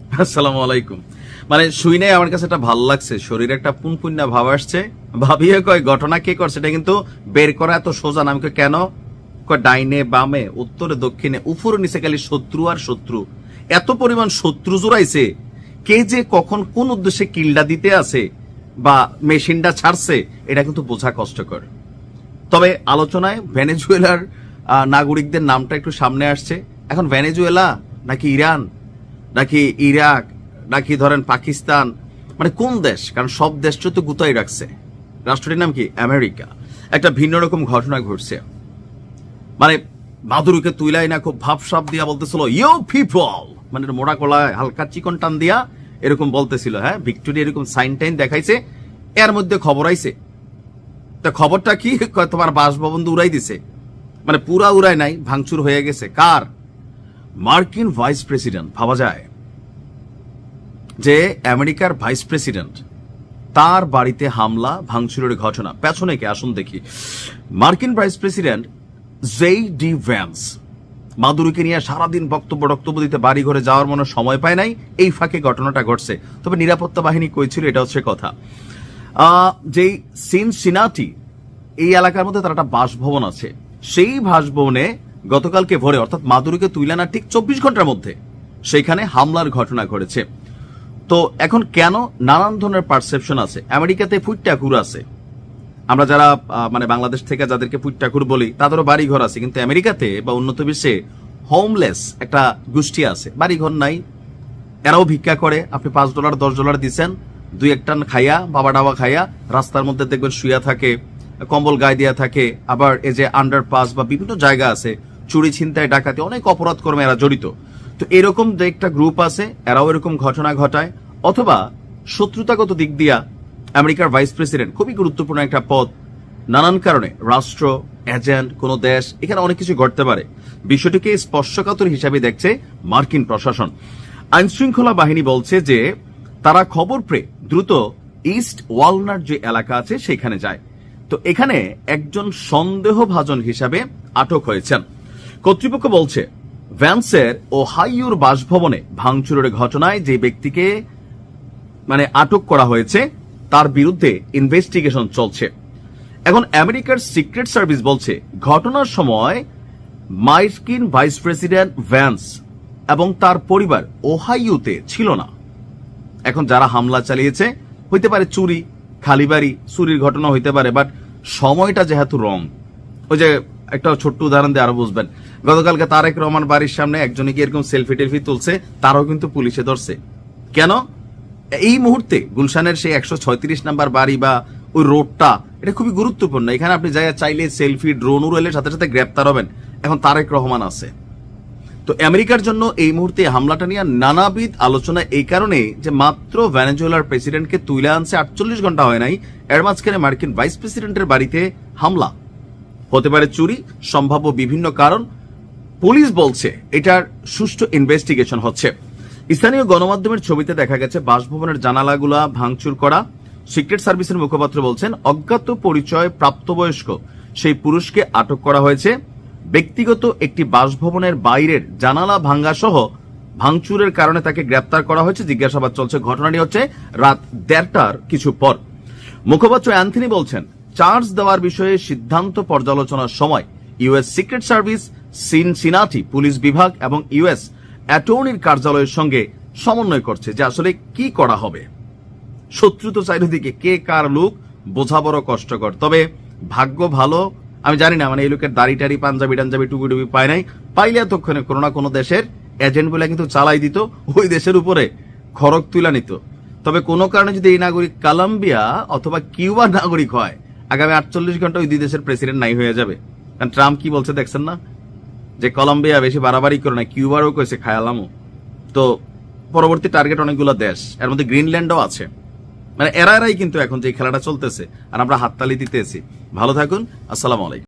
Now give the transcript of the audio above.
আসসালামু আলাইকুম। মানে শুনে আমার কাছে একটা ভাল লাগছে, শরীরে একটা পুনপুন্না ভাব আসছে। ভাবিয়ে কয় ঘটনা কে করছে এটা কিন্তু বের করা এত সোজা না। আমি কই কেন? কয় ডাইনে বামে উত্তরে দক্ষিণে উপরে নিচে খালি শত্রু আর শত্রু, এত পরিমাণ শত্রু জোড়াইছে। কে যে কখন কোন উদ্দেশ্যে কিলটা দিতে আছে বা মেশিনটা ছাড়ছে এটা কিন্তু বোঝা কষ্টকর। তবে আলোচনায় ভেনেজুয়েলার নাগরিকদের নামটা একটু সামনে আসছে। এখন ভেনেজুয়েলা নাকি ইরান নাকি ইরাক নাকি ধরেন পাকিস্তান, মানে কোন দেশ? কারণ সব দেশটা তো গুতাই রাখছে। রাষ্ট্রটির নাম কি? আমেরিকা। একটা ভিন্ন রকম ঘটনা ঘটছে। মানে মাদুরুকে তুইলাই না খুব ভাবসাব দিয়া বলতেছিল ইউ পিপল, মানে মোড়া কলায় হালকা চিকন টান দিয়া এরকম বলতেছিল। হ্যাঁ, ভিক্টোরিয়া এরকম সাইন টাইন দেখাইছে। এর মধ্যে খবর আইছে। তা খবরটা কি? তোমার বাসভবন তো উড়াই দিছে। মানে পুরা উড়াই নাই, ভাঙচুর হয়ে গেছে। কার? মার্কিন ভাইস প্রেসিডেন্ট। ভাবা যায় যে আমেরিকার ভাইস প্রেসিডেন্ট, তার বাড়িতে হামলা ভাঙচুরের ঘটনা। পেছনে কে? আসুন দেখি। মার্কিন ভাইস প্রেসিডেন্ট জে.ডি. ভ্যান্স মাদুরুকে নিয়ে সারাদিন বক্তব্য দিতে বাড়ি ঘরে যাওয়ার মনে সময় পায় নাই। এই ফাঁকে ঘটনাটা ঘটছে। তবে নিরাপত্তা বাহিনী কই ছিল এটা হচ্ছে কথা। যেই সিনসিনাটি এই এলাকার মধ্যে তার একটা বাসভবন আছে, সেই বাসভবনে গতকালকে ভোরে অর্থাৎ মাদুরুকে তুইলা না ঠিক 24 ঘন্টার মধ্যে সেইখানে হামলার ঘটনা ঘটেছে। তো এখন কেন? নানান ধরনের পারসেপশন আছে। আমেরিকাতে ফুটটাকুর আছে, আমরা যারা মানে বাংলাদেশ থেকে যাদেরকে ফুটটাকুর বলি তাদেরও বাড়ি ঘর আছে, কিন্তু আমেরিকাতে বা উন্নত বিশ্বে হোমলেস একটা গোষ্ঠী আছে, বাড়ি ঘর নাই, এরাও ভিক্ষা করে। আপনি $5 $10 দিচ্ছেন, দুই একটা খাইয়া বাবা ডাবা খাইয়া রাস্তার মধ্যে দেখবেন শুয়া থাকে, কম্বল গায়ে দেওয়া থাকে। আবার এই যে আন্ডারপাস বা বিভিন্ন জায়গা আছে, চুরি ছিনতাই ডাকাতি অনেক অপরাধ কর্মে এরা জড়িত। তো এরকম যে একটা গ্রুপ আছে, এরাও এরকম ঘটনা ঘটায়। অথবা শত্রুতাগত দিক দিয়া আমেরিকার ভাইস প্রেসিডেন্ট খুবই গুরুত্বপূর্ণ একটা পদ, নানান কারণে রাষ্ট্র এজেন্ট কোন দেশ, এখানে অনেক কিছু ঘটতে পারে। বিষয়টিকে স্পর্শকাতর হিসাবে দেখছে মার্কিন প্রশাসন। আইন শৃঙ্খলা বাহিনী বলছে যে তারা খবর পেয়ে দ্রুত ইস্ট ওয়ালনাট যে এলাকা আছে সেখানে যায়। তো এখানে একজন সন্দেহভাজন হিসাবে আটক হয়েছেন। কর্তৃপক্ষ বলছে ভ্যান্সের ওহাইওর বাসভবনে ভাঙচুরের ঘটনায় যে ব্যক্তিকে মানে আটক করা হয়েছে তার বিরুদ্ধে ইনভেস্টিগেশন চলছে। এখন আমেরিকার সিক্রেট সার্ভিস বলছে ঘটনার সময় মার্কিন ভাইস প্রেসিডেন্ট ভ্যান্স এবং তার পরিবার ওহাইওতে ছিল না। এখন যারা হামলা চালিয়েছে হইতে পারে চুরি, খালি বাড়ি চুরির ঘটনা হইতে পারে, বাট সময়টা যেহেতু রং। ওই যে একটা ছোট্ট উদাহরণ দিয়ে আরো বুঝবেন, গতকালকে তারেক রহমান বাড়ির সামনে একজনে গিয়ে এরকম সেলফি টেলফি তুলছে, তারাও কিন্তু পুলিশে ধরছে। কেন? এই মুহূর্তে গুলশানের সেই 136 নাম্বার বাড়ি বা ওই রোডটা, এটা খুবই গুরুত্বপূর্ণ। এখানে আপনি যাই চাইলে সেলফি ড্রোন উড়াইলে সাথে সাথে গ্রেপ্তার হবেন। এখন তারেক রহমান আছে। তো আমেরিকার জন্য এই মুহূর্তে হামলাটা নিয়ে নানাবিধ আলোচনা, এই কারণে যে মাত্র ভেনেজুয়েলার প্রেসিডেন্টকে তুলে আনছে 48 ঘন্টা হয় নাই, এর মাঝখানে মার্কিন ভাইস প্রেসিডেন্টের বাড়িতে হামলা। হতে পারে চুরি, সম্ভাব্য বিভিন্ন কারণ। পুলিশ বলছে এটার সুষ্ঠু ইনভেস্টিগেশন হচ্ছে। স্থানীয় গণমাধ্যমের ছবিতে দেখা গেছে বাসভবনের জানালাগুলা ভাঙচুর করা। সিক্রেট সার্ভিসের মুখপাত্র বলছেন অজ্ঞাত পরিচয় প্রাপ্তবয়স্ক সেই পুরুষকে আটক করা হয়েছে। ব্যক্তিগত একটি বাসভবনের বাইরের জানালা ভাঙ্গা সহ ভাঙচুরের কারণে তাকে গ্রেপ্তার করা হয়েছে, জিজ্ঞাসাবাদ চলছে। ঘটনাটি হচ্ছে রাত 1:30টার কিছু পর। মুখপাত্র অ্যান্থনি বলছেন চার্জ দেওয়ার বিষয়ে সিদ্ধান্ত পর্যালোচনার সময় US secret service, Cincinnati police বিভাগ এবং ইউএস অ্যাটর্নির কার্যালয়ের সঙ্গে সমন্বয় করছে যে আসলে কি করা হবে। শত্রু তো চারিদিকে, কে কার লোক বোঝা বড় কষ্টকর। তবে ভাগ্য ভালো, আমি জানি না, মানে এই লোকের দাড়ি টাড়ি পাঞ্জাবি টাঞ্জাবি টুপি টুপি পায় নাই, পাইলে এতক্ষণে কোনো না কোনো দেশের এজেন্ট গুলা কিন্তু চালাই দিত, ওই দেশের উপরে খড়ক তুলা নিত। তবে কোনো কারণে যদি এই নাগরিক কলম্বিয়া অথবা কিউবার নাগরিক হয়, আগামী 48 ঘন্টা ওই দুই দেশের প্রেসিডেন্ট নাই হয়ে যাবে। কারণ ট্রাম্প কি বলছে দেখছেন না, যে কলম্বিয়া বেশি বাড়াবাড়ি করে না, কিউবারও কইছে খায়ালামও। তো পরবর্তী টার্গেট অনেকগুলো দেশ, এর মধ্যে গ্রিনল্যান্ডও আছে। মানে এরাই কিন্তু এখন যে খেলাটা চলতেছে আর আমরা হাততালি দিতেছি। ভালো থাকুন, আসসালামু আলাইকুম।